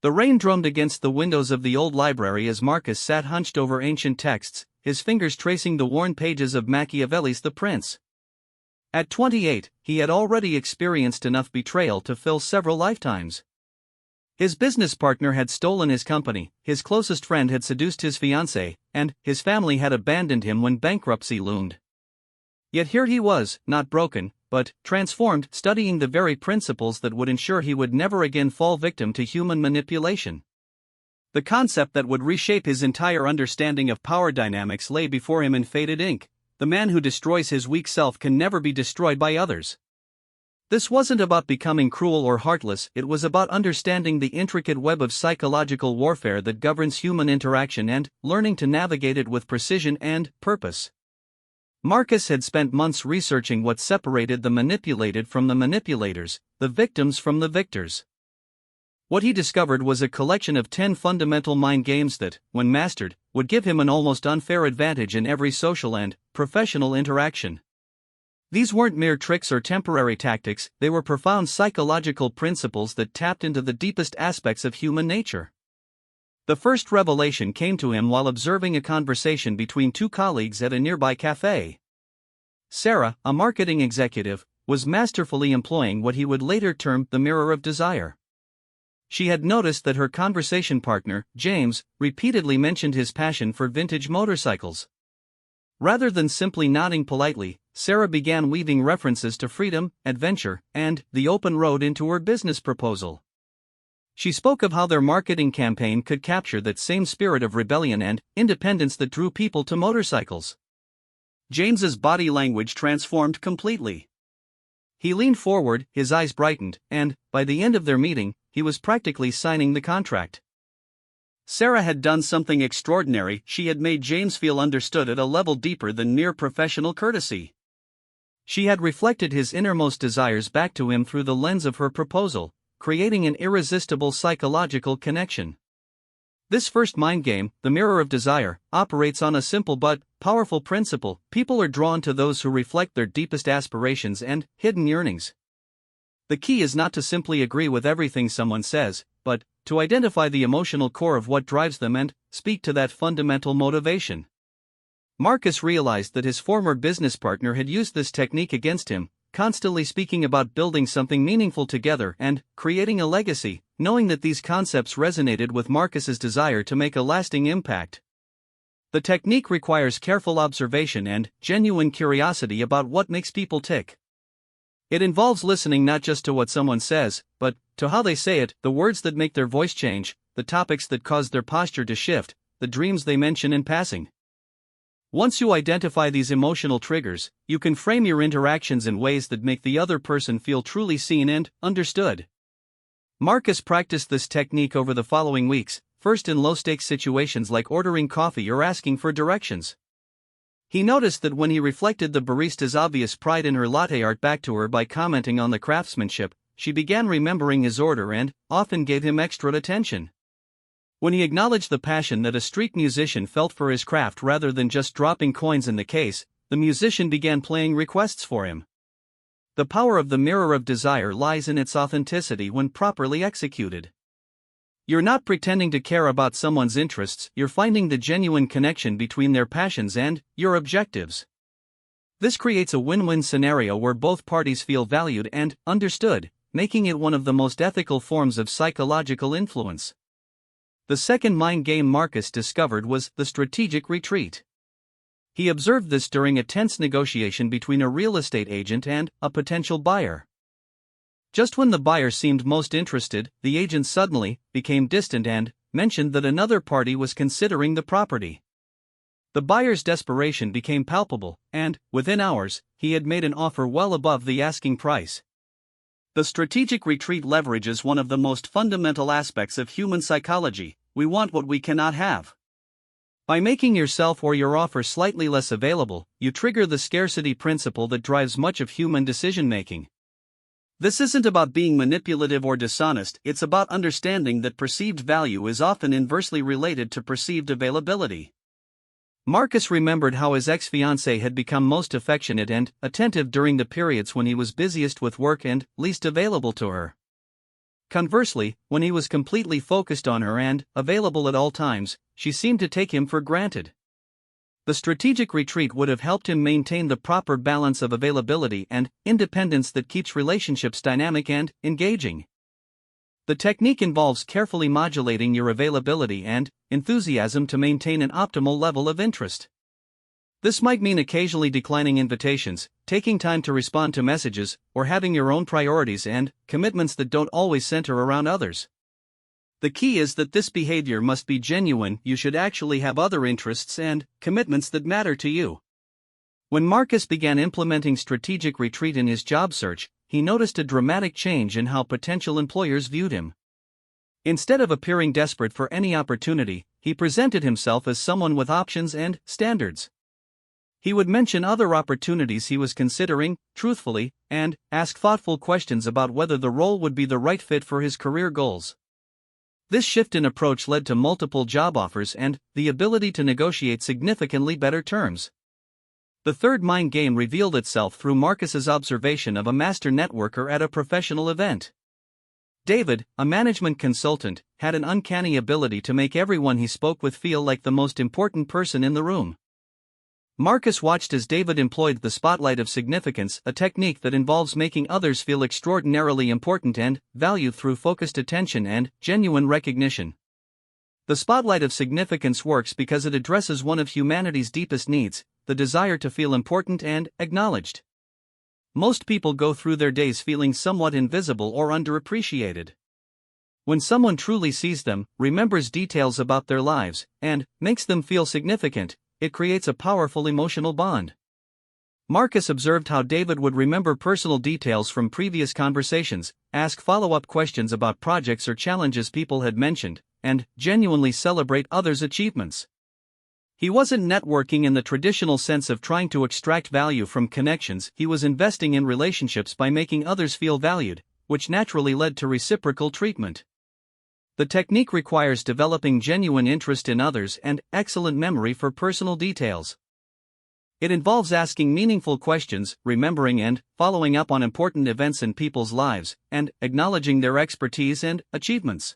The rain drummed against the windows of the old library as Marcus sat hunched over ancient texts, his fingers tracing the worn pages of Machiavelli's The Prince. At 28, he had already experienced enough betrayal to fill several lifetimes. His business partner had stolen his company, his closest friend had seduced his fiancée, and his family had abandoned him when bankruptcy loomed. Yet here he was, not broken, but transformed, studying the very principles that would ensure he would never again fall victim to human manipulation. The concept that would reshape his entire understanding of power dynamics lay before him in faded ink. The man who destroys his weak self can never be destroyed by others. This wasn't about becoming cruel or heartless, it was about understanding the intricate web of psychological warfare that governs human interaction and learning to navigate it with precision and purpose. Marcus had spent months researching what separated the manipulated from the manipulators, the victims from the victors. What he discovered was a collection of 10 fundamental mind games that, when mastered, would give him an almost unfair advantage in every social and professional interaction. These weren't mere tricks or temporary tactics, they were profound psychological principles that tapped into the deepest aspects of human nature. The first revelation came to him while observing a conversation between two colleagues at a nearby cafe. Sarah, a marketing executive, was masterfully employing what he would later term the mirror of desire. She had noticed that her conversation partner, James, repeatedly mentioned his passion for vintage motorcycles. Rather than simply nodding politely, Sarah began weaving references to freedom, adventure, and the open road into her business proposal. She spoke of how their marketing campaign could capture that same spirit of rebellion and independence that drew people to motorcycles. James's body language transformed completely. He leaned forward, his eyes brightened, and, by the end of their meeting, he was practically signing the contract. Sarah had done something extraordinary. She had made James feel understood at a level deeper than mere professional courtesy. She had reflected his innermost desires back to him through the lens of her proposal, creating an irresistible psychological connection. This first mind game, the mirror of desire, operates on a simple but powerful principle: people are drawn to those who reflect their deepest aspirations and hidden yearnings. The key is not to simply agree with everything someone says, but to identify the emotional core of what drives them and speak to that fundamental motivation. Marcus realized that his former business partner had used this technique against him, constantly speaking about building something meaningful together and creating a legacy, knowing that these concepts resonated with Marcus's desire to make a lasting impact. The technique requires careful observation and genuine curiosity about what makes people tick. It involves listening not just to what someone says, but to how they say it, the words that make their voice change, the topics that cause their posture to shift, the dreams they mention in passing. Once you identify these emotional triggers, you can frame your interactions in ways that make the other person feel truly seen and understood. Marcus practiced this technique over the following weeks, first in low-stakes situations like ordering coffee or asking for directions. He noticed that when he reflected the barista's obvious pride in her latte art back to her by commenting on the craftsmanship, she began remembering his order and often gave him extra attention. When he acknowledged the passion that a street musician felt for his craft rather than just dropping coins in the case, the musician began playing requests for him. The power of the mirror of desire lies in its authenticity when properly executed. You're not pretending to care about someone's interests, you're finding the genuine connection between their passions and your objectives. This creates a win-win scenario where both parties feel valued and understood, making it one of the most ethical forms of psychological influence. The second mind game Marcus discovered was the strategic retreat. He observed this during a tense negotiation between a real estate agent and a potential buyer. Just when the buyer seemed most interested, the agent suddenly became distant and mentioned that another party was considering the property. The buyer's desperation became palpable, and, within hours, he had made an offer well above the asking price. The strategic retreat leverages one of the most fundamental aspects of human psychology: we want what we cannot have. By making yourself or your offer slightly less available, you trigger the scarcity principle that drives much of human decision-making. This isn't about being manipulative or dishonest, it's about understanding that perceived value is often inversely related to perceived availability. Marcus remembered how his ex-fiancée had become most affectionate and attentive during the periods when he was busiest with work and least available to her. Conversely, when he was completely focused on her and available at all times, she seemed to take him for granted. The strategic retreat would have helped him maintain the proper balance of availability and independence that keeps relationships dynamic and engaging. The technique involves carefully modulating your availability and enthusiasm to maintain an optimal level of interest. This might mean occasionally declining invitations, taking time to respond to messages, or having your own priorities and commitments that don't always center around others. The key is that this behavior must be genuine. You should actually have other interests and commitments that matter to you. When Marcus began implementing strategic retreat in his job search, he noticed a dramatic change in how potential employers viewed him. Instead of appearing desperate for any opportunity, he presented himself as someone with options and standards. He would mention other opportunities he was considering, truthfully, and ask thoughtful questions about whether the role would be the right fit for his career goals. This shift in approach led to multiple job offers and the ability to negotiate significantly better terms. The third mind game revealed itself through Marcus's observation of a master networker at a professional event. David, a management consultant, had an uncanny ability to make everyone he spoke with feel like the most important person in the room. Marcus watched as David employed the spotlight of significance, a technique that involves making others feel extraordinarily important and valued through focused attention and genuine recognition. The spotlight of significance works because it addresses one of humanity's deepest needs, the desire to feel important and acknowledged. Most people go through their days feeling somewhat invisible or underappreciated. When someone truly sees them, remembers details about their lives, and makes them feel significant, it creates a powerful emotional bond. Marcus observed how David would remember personal details from previous conversations, ask follow-up questions about projects or challenges people had mentioned, and genuinely celebrate others' achievements. He wasn't networking in the traditional sense of trying to extract value from connections. He was investing in relationships by making others feel valued, which naturally led to reciprocal treatment. The technique requires developing genuine interest in others and excellent memory for personal details. It involves asking meaningful questions, remembering and following up on important events in people's lives, and acknowledging their expertise and achievements.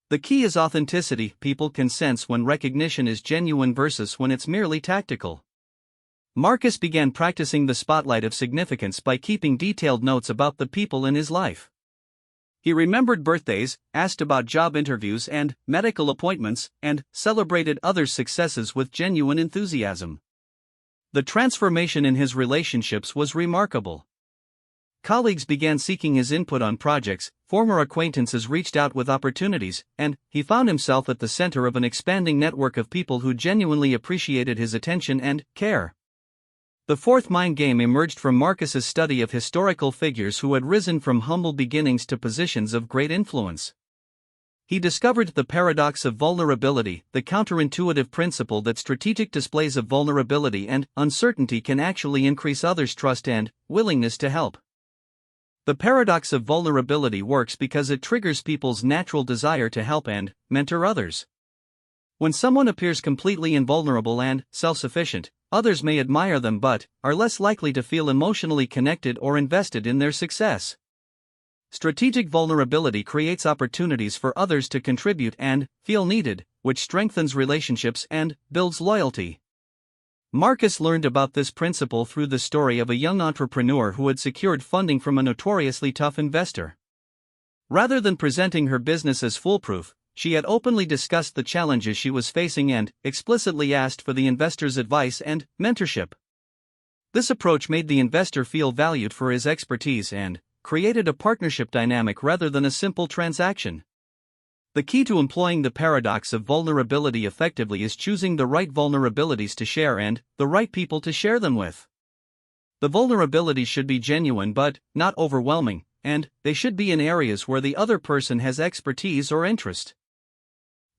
The key is authenticity. People can sense when recognition is genuine versus when it's merely tactical. Marcus began practicing the spotlight of significance by keeping detailed notes about the people in his life. He remembered birthdays, asked about job interviews and medical appointments, and celebrated others' successes with genuine enthusiasm. The transformation in his relationships was remarkable. Colleagues began seeking his input on projects, former acquaintances reached out with opportunities, and he found himself at the center of an expanding network of people who genuinely appreciated his attention and care. The fourth mind game emerged from Marcus's study of historical figures who had risen from humble beginnings to positions of great influence. He discovered the paradox of vulnerability, the counterintuitive principle that strategic displays of vulnerability and uncertainty can actually increase others' trust and willingness to help. The paradox of vulnerability works because it triggers people's natural desire to help and mentor others. When someone appears completely invulnerable and self-sufficient, others may admire them but are less likely to feel emotionally connected or invested in their success. Strategic vulnerability creates opportunities for others to contribute and feel needed, which strengthens relationships and builds loyalty. Marcus learned about this principle through the story of a young entrepreneur who had secured funding from a notoriously tough investor. Rather than presenting her business as foolproof, she had openly discussed the challenges she was facing and explicitly asked for the investor's advice and mentorship. This approach made the investor feel valued for his expertise and created a partnership dynamic rather than a simple transaction. The key to employing the paradox of vulnerability effectively is choosing the right vulnerabilities to share and the right people to share them with. The vulnerabilities should be genuine but not overwhelming, and they should be in areas where the other person has expertise or interest.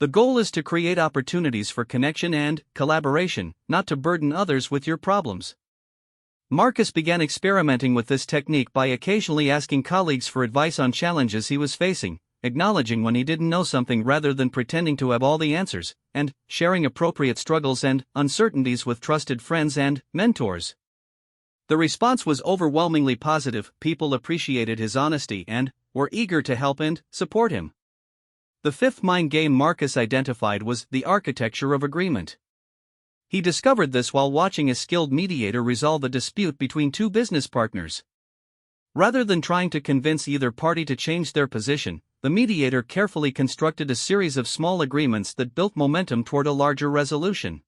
The goal is to create opportunities for connection and collaboration, not to burden others with your problems. Marcus began experimenting with this technique by occasionally asking colleagues for advice on challenges he was facing, acknowledging when he didn't know something rather than pretending to have all the answers, and sharing appropriate struggles and uncertainties with trusted friends and mentors. The response was overwhelmingly positive. People appreciated his honesty and were eager to help and support him. The fifth mind game Marcus identified was the architecture of agreement. He discovered this while watching a skilled mediator resolve a dispute between two business partners. Rather than trying to convince either party to change their position, the mediator carefully constructed a series of small agreements that built momentum toward a larger resolution.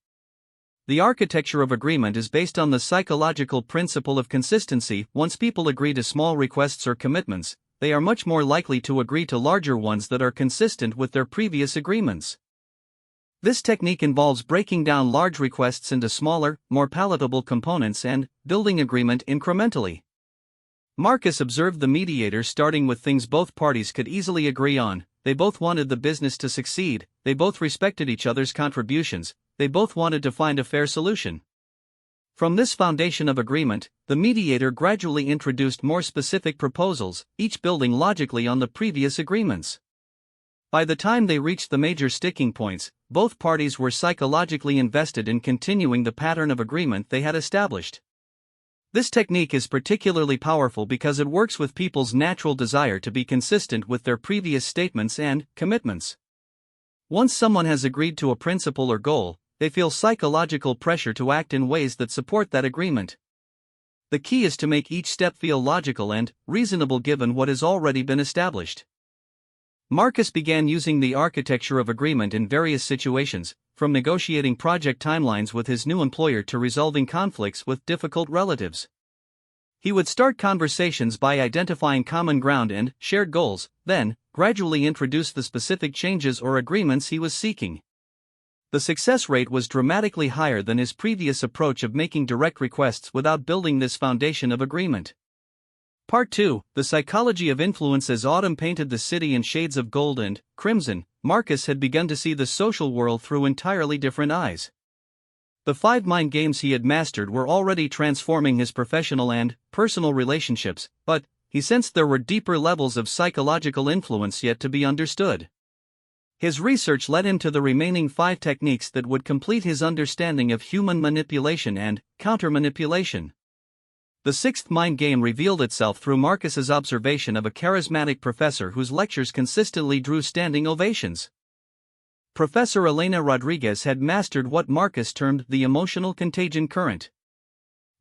The architecture of agreement is based on the psychological principle of consistency. Once people agree to small requests or commitments, they are much more likely to agree to larger ones that are consistent with their previous agreements. This technique involves breaking down large requests into smaller, more palatable components and building agreement incrementally. Marcus observed the mediator starting with things both parties could easily agree on. They both wanted the business to succeed, they both respected each other's contributions, they both wanted to find a fair solution. From this foundation of agreement, the mediator gradually introduced more specific proposals, each building logically on the previous agreements. By the time they reached the major sticking points, both parties were psychologically invested in continuing the pattern of agreement they had established. This technique is particularly powerful because it works with people's natural desire to be consistent with their previous statements and commitments. Once someone has agreed to a principle or goal, they feel psychological pressure to act in ways that support that agreement. The key is to make each step feel logical and reasonable given what has already been established. Marcus began using the architecture of agreement in various situations, from negotiating project timelines with his new employer to resolving conflicts with difficult relatives. He would start conversations by identifying common ground and shared goals, then gradually introduce the specific changes or agreements he was seeking. The success rate was dramatically higher than his previous approach of making direct requests without building this foundation of agreement. Part 2, The Psychology of Influence. As autumn painted the city in shades of gold and crimson, Marcus had begun to see the social world through entirely different eyes. The 5 mind games he had mastered were already transforming his professional and personal relationships, but he sensed there were deeper levels of psychological influence yet to be understood. His research led him to the remaining 5 techniques that would complete his understanding of human manipulation and counter-manipulation. The 6th mind game revealed itself through Marcus's observation of a charismatic professor whose lectures consistently drew standing ovations. Professor Elena Rodriguez had mastered what Marcus termed the emotional contagion current.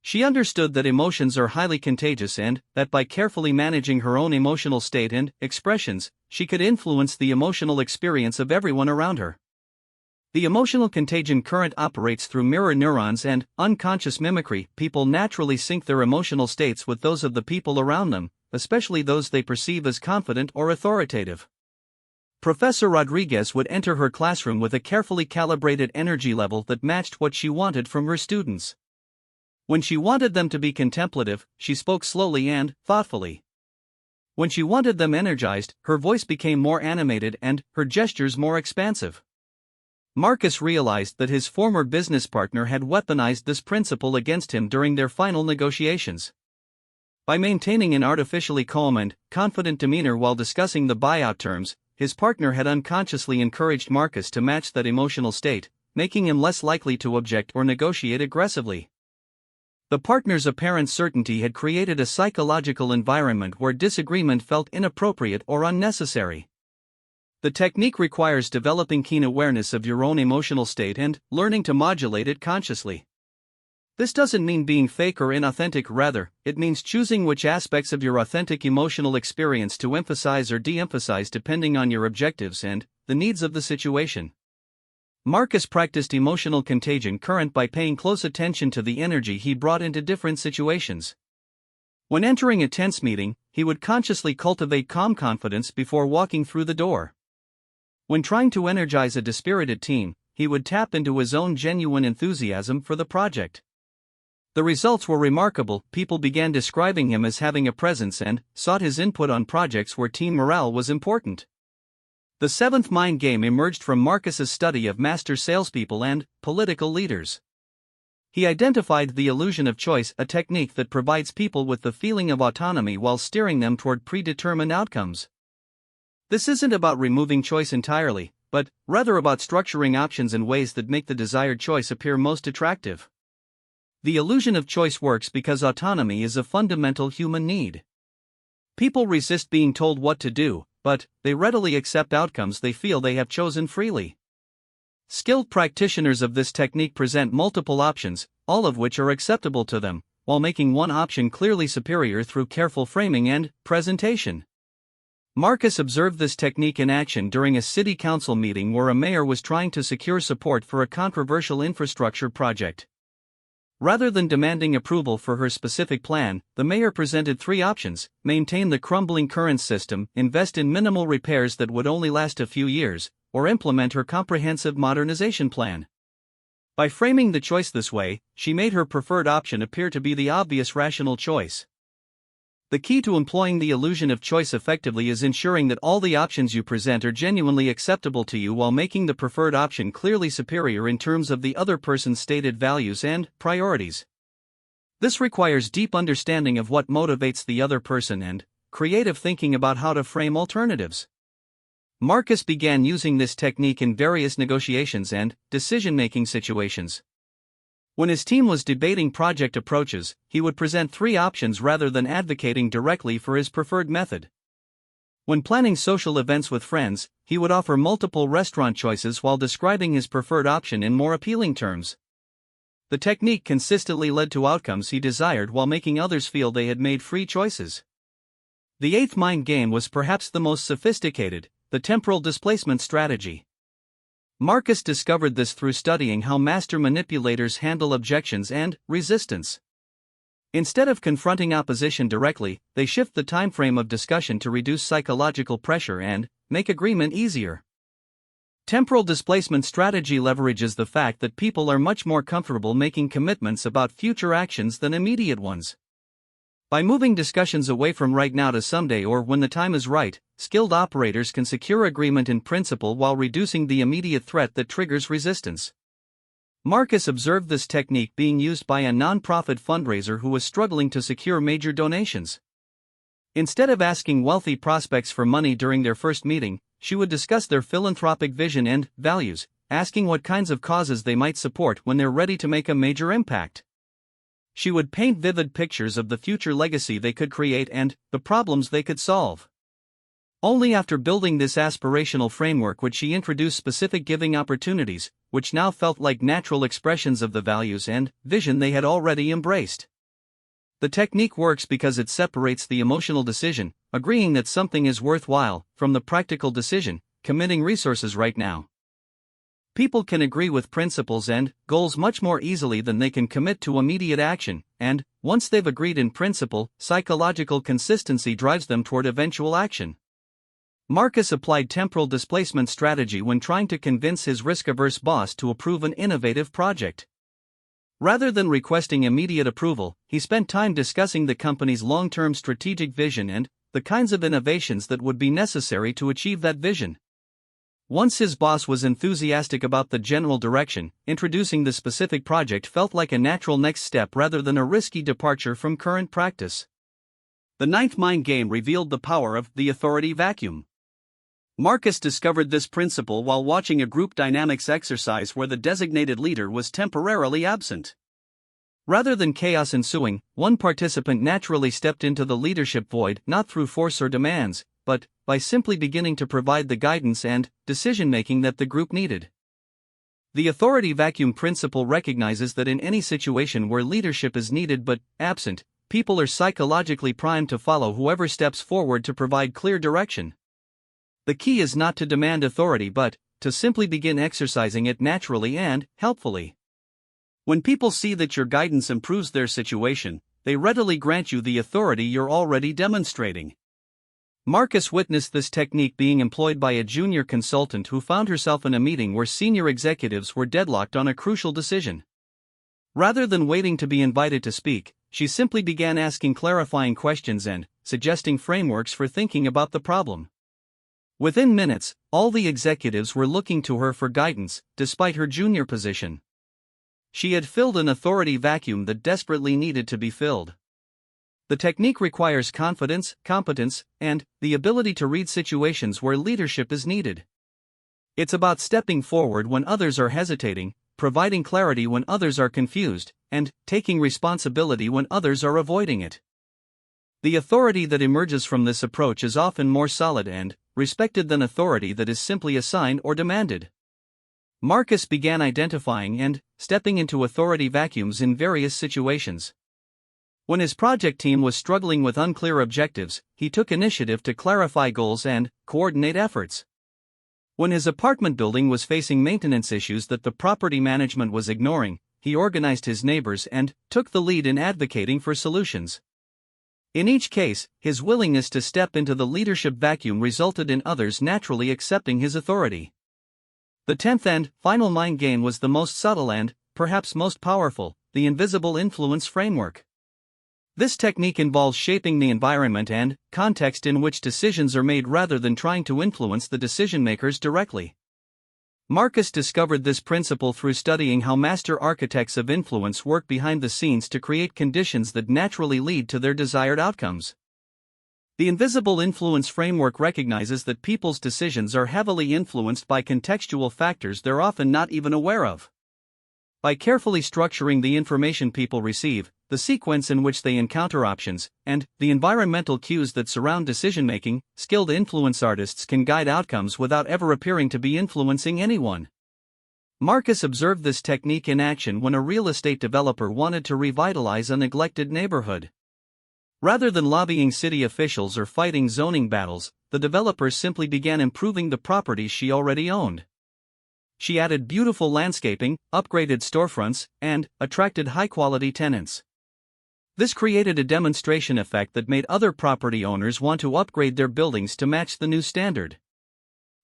She understood that emotions are highly contagious and that by carefully managing her own emotional state and expressions, she could influence the emotional experience of everyone around her. The emotional contagion current operates through mirror neurons and unconscious mimicry. People naturally sync their emotional states with those of the people around them, especially those they perceive as confident or authoritative. Professor Rodriguez would enter her classroom with a carefully calibrated energy level that matched what she wanted from her students. When she wanted them to be contemplative, she spoke slowly and thoughtfully. When she wanted them energized, her voice became more animated and her gestures more expansive. Marcus realized that his former business partner had weaponized this principle against him during their final negotiations. By maintaining an artificially calm and confident demeanor while discussing the buyout terms, his partner had unconsciously encouraged Marcus to match that emotional state, making him less likely to object or negotiate aggressively. The partner's apparent certainty had created a psychological environment where disagreement felt inappropriate or unnecessary. The technique requires developing keen awareness of your own emotional state and learning to modulate it consciously. This doesn't mean being fake or inauthentic, rather, it means choosing which aspects of your authentic emotional experience to emphasize or de-emphasize depending on your objectives and the needs of the situation. Marcus practiced emotional contagion current by paying close attention to the energy he brought into different situations. When entering a tense meeting, he would consciously cultivate calm confidence before walking through the door. When trying to energize a dispirited team, he would tap into his own genuine enthusiasm for the project. The results were remarkable. People began describing him as having a presence and sought his input on projects where team morale was important. The 7th mind game emerged from Marcus's study of master salespeople and political leaders. He identified the illusion of choice, a technique that provides people with the feeling of autonomy while steering them toward predetermined outcomes. This isn't about removing choice entirely, but rather about structuring options in ways that make the desired choice appear most attractive. The illusion of choice works because autonomy is a fundamental human need. People resist being told what to do, but they readily accept outcomes they feel they have chosen freely. Skilled practitioners of this technique present multiple options, all of which are acceptable to them, while making one option clearly superior through careful framing and presentation. Marcus observed this technique in action during a city council meeting where a mayor was trying to secure support for a controversial infrastructure project. Rather than demanding approval for her specific plan, the mayor presented three options: maintain the crumbling current system, invest in minimal repairs that would only last a few years, or implement her comprehensive modernization plan. By framing the choice this way, she made her preferred option appear to be the obvious rational choice. The key to employing the illusion of choice effectively is ensuring that all the options you present are genuinely acceptable to you while making the preferred option clearly superior in terms of the other person's stated values and priorities. This requires deep understanding of what motivates the other person and creative thinking about how to frame alternatives. Marcus began using this technique in various negotiations and decision-making situations. When his team was debating project approaches, he would present three options rather than advocating directly for his preferred method. When planning social events with friends, he would offer multiple restaurant choices while describing his preferred option in more appealing terms. The technique consistently led to outcomes he desired while making others feel they had made free choices. The eighth mind game was perhaps the most sophisticated: the temporal displacement strategy. Marcus discovered this through studying how master manipulators handle objections and resistance. Instead of confronting opposition directly, they shift the timeframe of discussion to reduce psychological pressure and make agreement easier. Temporal displacement strategy leverages the fact that people are much more comfortable making commitments about future actions than immediate ones. By moving discussions away from right now to someday or when the time is right, skilled operators can secure agreement in principle while reducing the immediate threat that triggers resistance. Marcus observed this technique being used by a non-profit fundraiser who was struggling to secure major donations. Instead of asking wealthy prospects for money during their first meeting, she would discuss their philanthropic vision and values, asking what kinds of causes they might support when they're ready to make a major impact. She would paint vivid pictures of the future legacy they could create and the problems they could solve. Only after building this aspirational framework would she introduce specific giving opportunities, which now felt like natural expressions of the values and vision they had already embraced. The technique works because it separates the emotional decision, agreeing that something is worthwhile, from the practical decision, committing resources right now. People can agree with principles and goals much more easily than they can commit to immediate action, and, once they've agreed in principle, psychological consistency drives them toward eventual action. Marcus applied temporal displacement strategy when trying to convince his risk-averse boss to approve an innovative project. Rather than requesting immediate approval, he spent time discussing the company's long-term strategic vision and the kinds of innovations that would be necessary to achieve that vision. Once his boss was enthusiastic about the general direction, introducing the specific project felt like a natural next step rather than a risky departure from current practice. The ninth mind game revealed the power of the authority vacuum. Marcus discovered this principle while watching a group dynamics exercise where the designated leader was temporarily absent. Rather than chaos ensuing, one participant naturally stepped into the leadership void, not through force or demands, but by simply beginning to provide the guidance and decision-making that the group needed. The authority vacuum principle recognizes that in any situation where leadership is needed but absent, people are psychologically primed to follow whoever steps forward to provide clear direction. The key is not to demand authority but to simply begin exercising it naturally and helpfully. When people see that your guidance improves their situation, they readily grant you the authority you're already demonstrating. Marcus witnessed this technique being employed by a junior consultant who found herself in a meeting where senior executives were deadlocked on a crucial decision. Rather than waiting to be invited to speak, she simply began asking clarifying questions and suggesting frameworks for thinking about the problem. Within minutes, all the executives were looking to her for guidance, despite her junior position. She had filled an authority vacuum that desperately needed to be filled. The technique requires confidence, competence, and the ability to read situations where leadership is needed. It's about stepping forward when others are hesitating, providing clarity when others are confused, and taking responsibility when others are avoiding it. The authority that emerges from this approach is often more solid and respected than authority that is simply assigned or demanded. Marcus began identifying and stepping into authority vacuums in various situations. When his project team was struggling with unclear objectives, he took initiative to clarify goals and coordinate efforts. When his apartment building was facing maintenance issues that the property management was ignoring, he organized his neighbors and took the lead in advocating for solutions. In each case, his willingness to step into the leadership vacuum resulted in others naturally accepting his authority. The 10th and final mind game was the most subtle and, perhaps most powerful, the invisible influence framework. This technique involves shaping the environment and context in which decisions are made rather than trying to influence the decision-makers directly. Marcus discovered this principle through studying how master architects of influence work behind the scenes to create conditions that naturally lead to their desired outcomes. The invisible influence framework recognizes that people's decisions are heavily influenced by contextual factors they're often not even aware of. By carefully structuring the information people receive, the sequence in which they encounter options, and the environmental cues that surround decision-making, skilled influence artists can guide outcomes without ever appearing to be influencing anyone. Marcus observed this technique in action when a real estate developer wanted to revitalize a neglected neighborhood. Rather than lobbying city officials or fighting zoning battles, the developer simply began improving the properties she already owned. She added beautiful landscaping, upgraded storefronts, and attracted high-quality tenants. This created a demonstration effect that made other property owners want to upgrade their buildings to match the new standard.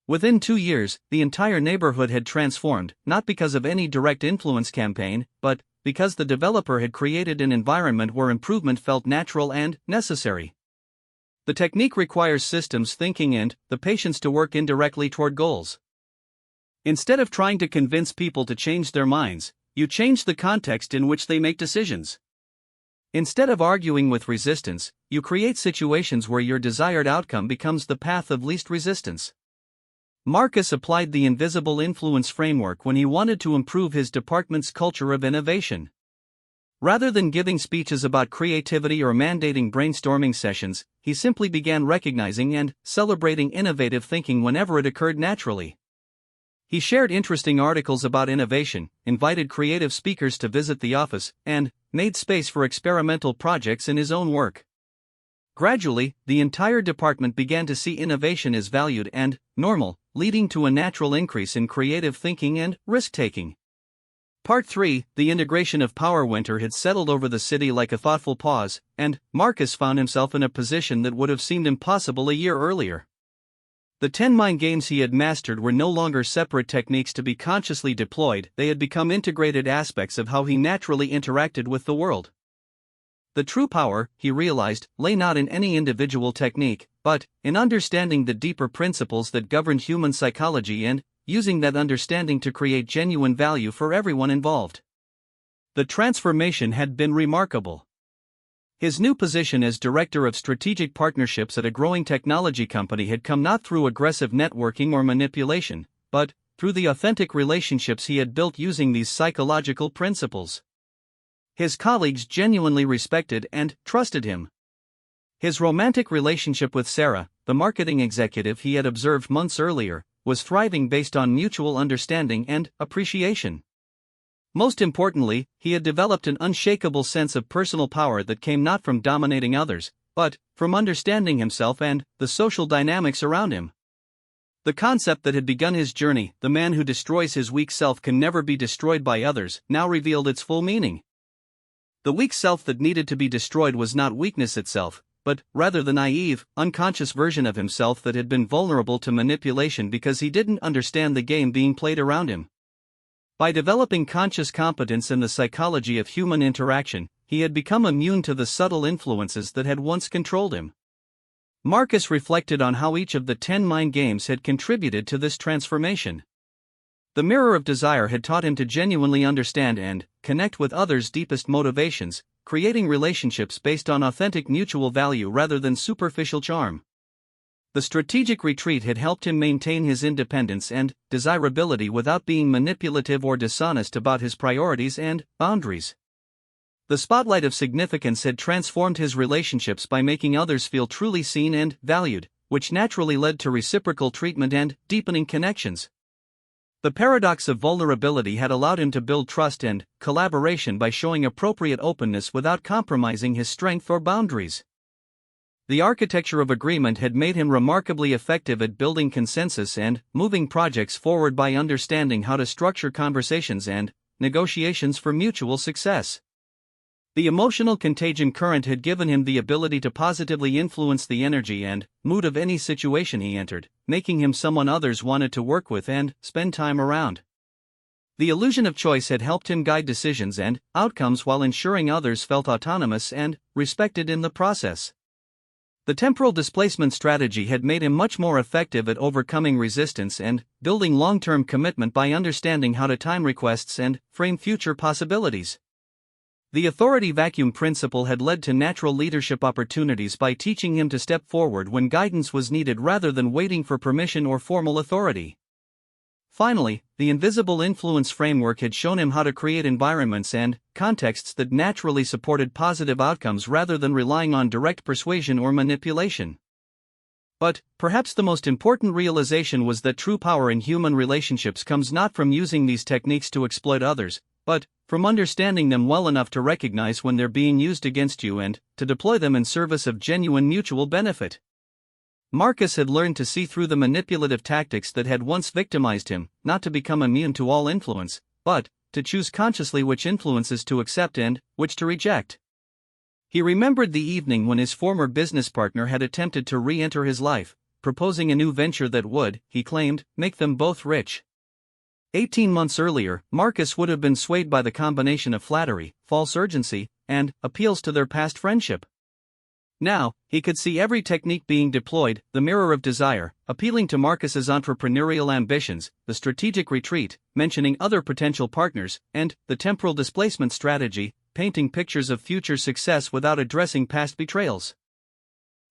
Within 2 years, the entire neighborhood had transformed, not because of any direct influence campaign, but because the developer had created an environment where improvement felt natural and necessary. The technique requires systems thinking and the patience to work indirectly toward goals. Instead of trying to convince people to change their minds, you change the context in which they make decisions. Instead of arguing with resistance, you create situations where your desired outcome becomes the path of least resistance. Marcus applied the invisible influence framework when he wanted to improve his department's culture of innovation. Rather than giving speeches about creativity or mandating brainstorming sessions, he simply began recognizing and celebrating innovative thinking whenever it occurred naturally. He shared interesting articles about innovation, invited creative speakers to visit the office, and made space for experimental projects in his own work. Gradually, the entire department began to see innovation as valued and normal, leading to a natural increase in creative thinking and risk-taking. Part 3, the integration of power. Winter had settled over the city like a thoughtful pause, and Marcus found himself in a position that would have seemed impossible a year earlier. The 10 mind games he had mastered were no longer separate techniques to be consciously deployed, they had become integrated aspects of how he naturally interacted with the world. The true power, he realized, lay not in any individual technique, but in understanding the deeper principles that govern human psychology and using that understanding to create genuine value for everyone involved. The transformation had been remarkable. His new position as Director of Strategic Partnerships at a growing technology company had come not through aggressive networking or manipulation, but through the authentic relationships he had built using these psychological principles. His colleagues genuinely respected and trusted him. His romantic relationship with Sarah, the marketing executive he had observed months earlier, was thriving based on mutual understanding and appreciation. Most importantly, he had developed an unshakable sense of personal power that came not from dominating others, but from understanding himself and the social dynamics around him. The concept that had begun his journey, the man who destroys his weak self can never be destroyed by others, now revealed its full meaning. The weak self that needed to be destroyed was not weakness itself, but rather the naive, unconscious version of himself that had been vulnerable to manipulation because he didn't understand the game being played around him. By developing conscious competence in the psychology of human interaction, he had become immune to the subtle influences that had once controlled him. Marcus reflected on how each of the 10 mind games had contributed to this transformation. The mirror of desire had taught him to genuinely understand and connect with others' deepest motivations, creating relationships based on authentic mutual value rather than superficial charm. The strategic retreat had helped him maintain his independence and desirability without being manipulative or dishonest about his priorities and boundaries. The spotlight of significance had transformed his relationships by making others feel truly seen and valued, which naturally led to reciprocal treatment and deepening connections. The paradox of vulnerability had allowed him to build trust and collaboration by showing appropriate openness without compromising his strength or boundaries. The architecture of agreement had made him remarkably effective at building consensus and moving projects forward by understanding how to structure conversations and negotiations for mutual success. The emotional contagion current had given him the ability to positively influence the energy and mood of any situation he entered, making him someone others wanted to work with and spend time around. The illusion of choice had helped him guide decisions and outcomes while ensuring others felt autonomous and respected in the process. The temporal displacement strategy had made him much more effective at overcoming resistance and building long-term commitment by understanding how to time requests and frame future possibilities. The authority vacuum principle had led to natural leadership opportunities by teaching him to step forward when guidance was needed rather than waiting for permission or formal authority. Finally, the invisible influence framework had shown him how to create environments and contexts that naturally supported positive outcomes rather than relying on direct persuasion or manipulation. But, perhaps the most important realization was that true power in human relationships comes not from using these techniques to exploit others, but from understanding them well enough to recognize when they're being used against you and to deploy them in service of genuine mutual benefit. Marcus had learned to see through the manipulative tactics that had once victimized him, not to become immune to all influence, but to choose consciously which influences to accept and which to reject. He remembered the evening when his former business partner had attempted to re-enter his life, proposing a new venture that would, he claimed, make them both rich. 18 months earlier, Marcus would have been swayed by the combination of flattery, false urgency, and appeals to their past friendship. Now, he could see every technique being deployed: the mirror of desire, appealing to Marcus's entrepreneurial ambitions, the strategic retreat, mentioning other potential partners, and the temporal displacement strategy, painting pictures of future success without addressing past betrayals.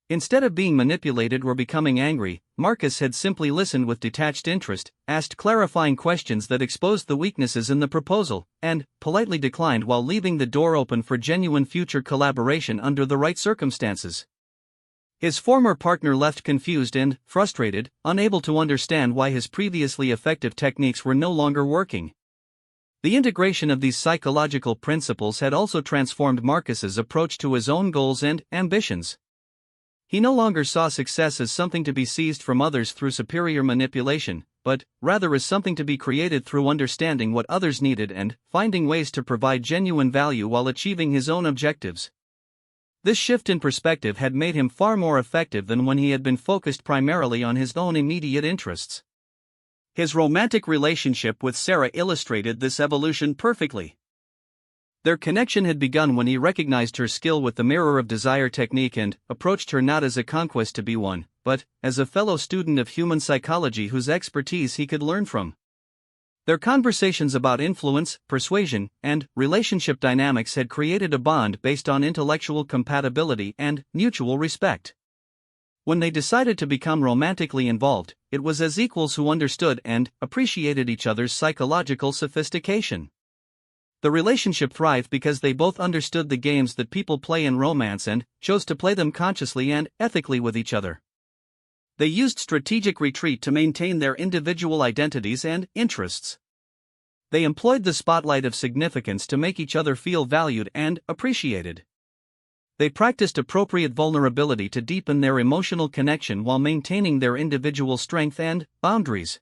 Instead of being manipulated or becoming angry, Marcus had simply listened with detached interest, asked clarifying questions that exposed the weaknesses in the proposal, and politely declined while leaving the door open for genuine future collaboration under the right circumstances. His former partner left confused and frustrated, unable to understand why his previously effective techniques were no longer working. The integration of these psychological principles had also transformed Marcus's approach to his own goals and ambitions. He no longer saw success as something to be seized from others through superior manipulation, but rather as something to be created through understanding what others needed and finding ways to provide genuine value while achieving his own objectives. This shift in perspective had made him far more effective than when he had been focused primarily on his own immediate interests. His romantic relationship with Sarah illustrated this evolution perfectly. Their connection had begun when he recognized her skill with the mirror of desire technique and approached her not as a conquest to be won, but as a fellow student of human psychology whose expertise he could learn from. Their conversations about influence, persuasion, and relationship dynamics had created a bond based on intellectual compatibility and mutual respect. When they decided to become romantically involved, it was as equals who understood and appreciated each other's psychological sophistication. The relationship thrived because they both understood the games that people play in romance and chose to play them consciously and ethically with each other. They used strategic retreat to maintain their individual identities and interests. They employed the spotlight of significance to make each other feel valued and appreciated. They practiced appropriate vulnerability to deepen their emotional connection while maintaining their individual strength and boundaries.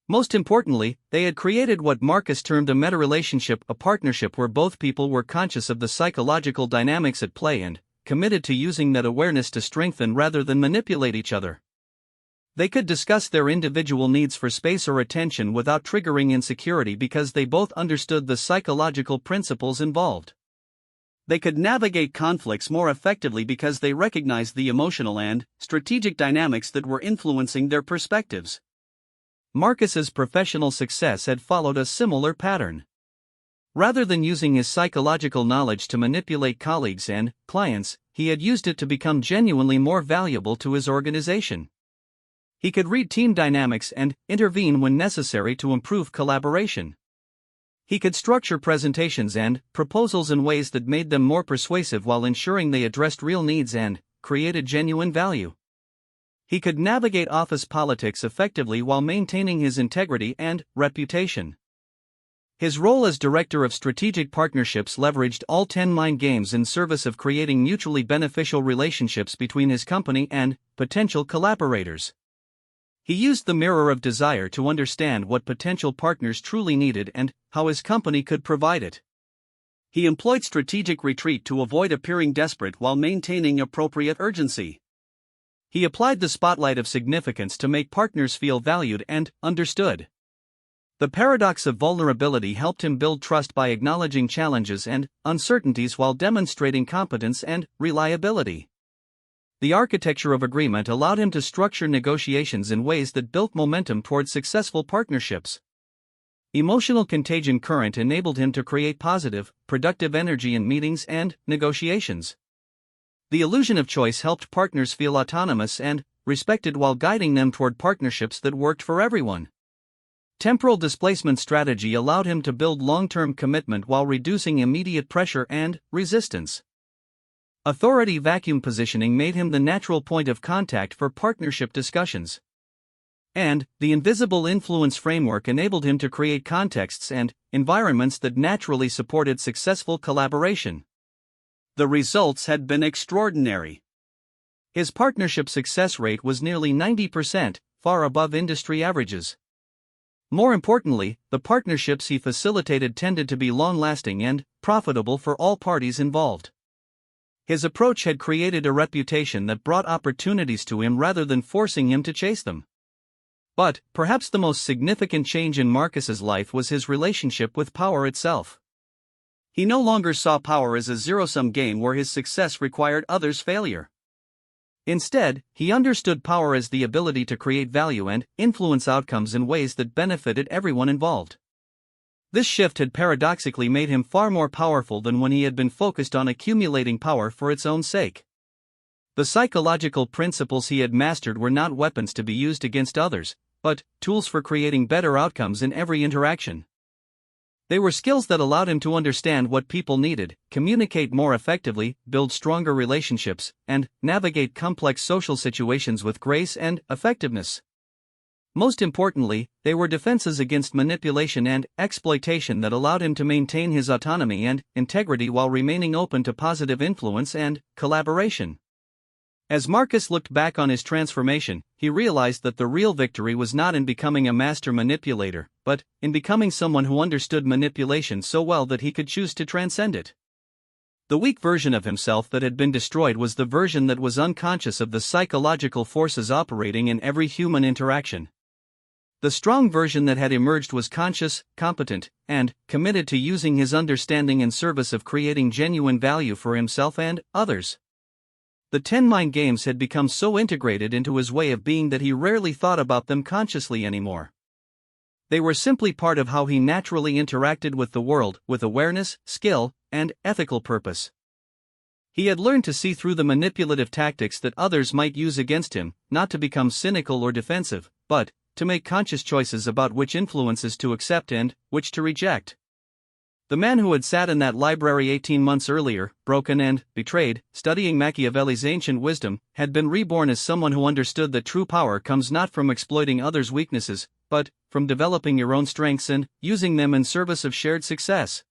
Most importantly, they had created what Marcus termed a meta-relationship, a partnership where both people were conscious of the psychological dynamics at play and committed to using that awareness to strengthen rather than manipulate each other. They could discuss their individual needs for space or attention without triggering insecurity because they both understood the psychological principles involved. They could navigate conflicts more effectively because they recognized the emotional and strategic dynamics that were influencing their perspectives. Marcus's professional success had followed a similar pattern. Rather than using his psychological knowledge to manipulate colleagues and clients, he had used it to become genuinely more valuable to his organization. He could read team dynamics and intervene when necessary to improve collaboration. He could structure presentations and proposals in ways that made them more persuasive while ensuring they addressed real needs and created genuine value. He could navigate office politics effectively while maintaining his integrity and reputation. His role as Director of Strategic Partnerships leveraged all 10 mind games in service of creating mutually beneficial relationships between his company and potential collaborators. He used the mirror of desire to understand what potential partners truly needed and how his company could provide it. He employed strategic retreat to avoid appearing desperate while maintaining appropriate urgency. He applied the spotlight of significance to make partners feel valued and understood. The paradox of vulnerability helped him build trust by acknowledging challenges and uncertainties while demonstrating competence and reliability. The architecture of agreement allowed him to structure negotiations in ways that built momentum toward successful partnerships. Emotional contagion current enabled him to create positive, productive energy in meetings and negotiations. The illusion of choice helped partners feel autonomous and respected while guiding them toward partnerships that worked for everyone. Temporal displacement strategy allowed him to build long-term commitment while reducing immediate pressure and resistance. Authority vacuum positioning made him the natural point of contact for partnership discussions. And the invisible influence framework enabled him to create contexts and environments that naturally supported successful collaboration. The results had been extraordinary. His partnership success rate was nearly 90%, far above industry averages. More importantly, the partnerships he facilitated tended to be long-lasting and profitable for all parties involved. His approach had created a reputation that brought opportunities to him rather than forcing him to chase them. But perhaps the most significant change in Marcus's life was his relationship with power itself. He no longer saw power as a zero-sum game where his success required others' failure. Instead, he understood power as the ability to create value and influence outcomes in ways that benefited everyone involved. This shift had paradoxically made him far more powerful than when he had been focused on accumulating power for its own sake. The psychological principles he had mastered were not weapons to be used against others, but tools for creating better outcomes in every interaction. They were skills that allowed him to understand what people needed, communicate more effectively, build stronger relationships, and navigate complex social situations with grace and effectiveness. Most importantly, they were defenses against manipulation and exploitation that allowed him to maintain his autonomy and integrity while remaining open to positive influence and collaboration. As Marcus looked back on his transformation, he realized that the real victory was not in becoming a master manipulator, but in becoming someone who understood manipulation so well that he could choose to transcend it. The weak version of himself that had been destroyed was the version that was unconscious of the psychological forces operating in every human interaction. The strong version that had emerged was conscious, competent, and committed to using his understanding in service of creating genuine value for himself and others. The 10 mind games had become so integrated into his way of being that he rarely thought about them consciously anymore. They were simply part of how he naturally interacted with the world, with awareness, skill, and ethical purpose. He had learned to see through the manipulative tactics that others might use against him, not to become cynical or defensive, but to make conscious choices about which influences to accept and which to reject. The man who had sat in that library 18 months earlier, broken and betrayed, studying Machiavelli's ancient wisdom, had been reborn as someone who understood that true power comes not from exploiting others' weaknesses, but from developing your own strengths and using them in service of shared success.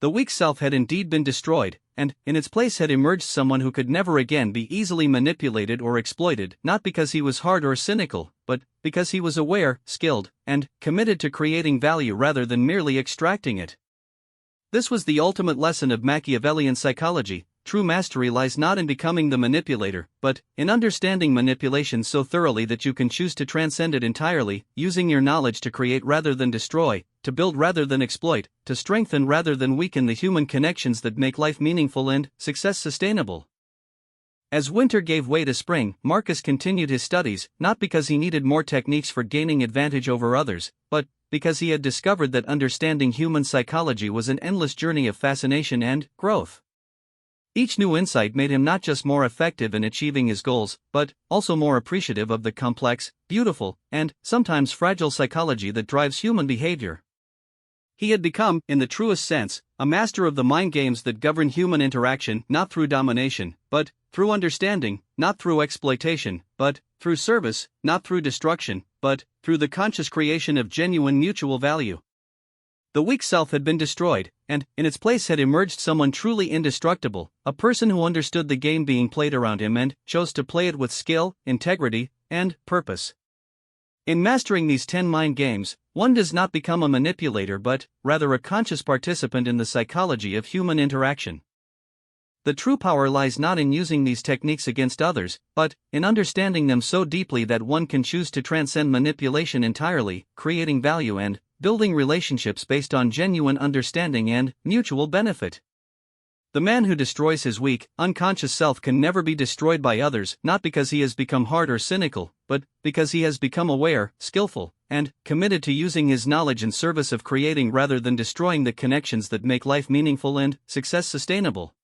The weak self had indeed been destroyed, and in its place had emerged someone who could never again be easily manipulated or exploited, not because he was hard or cynical, but because he was aware, skilled, and committed to creating value rather than merely extracting it. This was the ultimate lesson of Machiavellian psychology. True mastery lies not in becoming the manipulator, but in understanding manipulation so thoroughly that you can choose to transcend it entirely, using your knowledge to create rather than destroy, to build rather than exploit, to strengthen rather than weaken the human connections that make life meaningful and success sustainable. As winter gave way to spring, Marcus continued his studies, not because he needed more techniques for gaining advantage over others, but because he had discovered that understanding human psychology was an endless journey of fascination and growth. Each new insight made him not just more effective in achieving his goals, but also more appreciative of the complex, beautiful, and sometimes fragile psychology that drives human behavior. He had become, in the truest sense, a master of the mind games that govern human interaction not through domination, but through understanding, not through exploitation, but through service, not through destruction, but through the conscious creation of genuine mutual value. The weak self had been destroyed, and in its place had emerged someone truly indestructible, a person who understood the game being played around him and chose to play it with skill, integrity, and purpose. In mastering these 10 mind games, one does not become a manipulator but, rather, a conscious participant in the psychology of human interaction. The true power lies not in using these techniques against others, but in understanding them so deeply that one can choose to transcend manipulation entirely, creating value and building relationships based on genuine understanding and mutual benefit. The man who destroys his weak, unconscious self can never be destroyed by others, not because he has become hard or cynical, but because he has become aware, skillful, and committed to using his knowledge in service of creating rather than destroying the connections that make life meaningful and success sustainable.